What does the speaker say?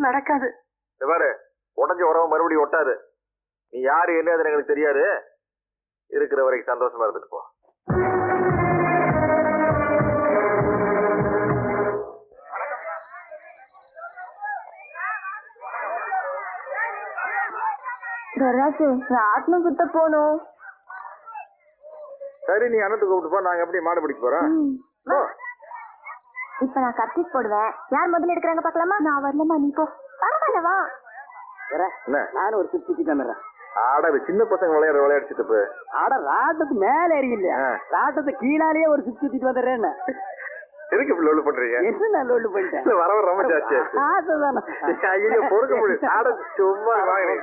நடக்காது. பாரு, உடஞ்ச உறவு மறுபடியும் ஒட்டாது. நீ யாரு என்ன எனக்கு தெரியாது. இருக்கிற வரைக்கும் சந்தோஷமா இருந்துட்டு போ. ராட்டினம் சுத்த போனோம். சரி, நீ அண்ணத்துக்கு கூப்பிட்டு போ. நாங்க எப்படி மாடு பிடிக்க போறோம். இப்ப நான் கத்திஸ் போடுவேன். யார் முதல்ல எடுக்கிறாங்க பாக்கலாமா? நான் வரலமா, நீ போ. பரவாயில்லவா, நானும் ஒரு சுத்தி சுத்தி வந்துடுறேன். ஆட சின்ன பசங்க விளையாடிச்சுட்டு ஆட ராட்டத்துக்கு மேல ஏறி இல்லையா, ராட்டத்தை கீழாலேயே ஒரு சுத்தி சுத்திட்டு வந்துடுறேன்னு. எதுக்கு இப்படி லோடு பண்றீங்க? என்ன நான் லோடு பண்ணிட்டேன். வர ரொம்ப ஜாஸ்தியா ஐயோ பொறுக்க முடியும். ஆட சும்மா வாங்க.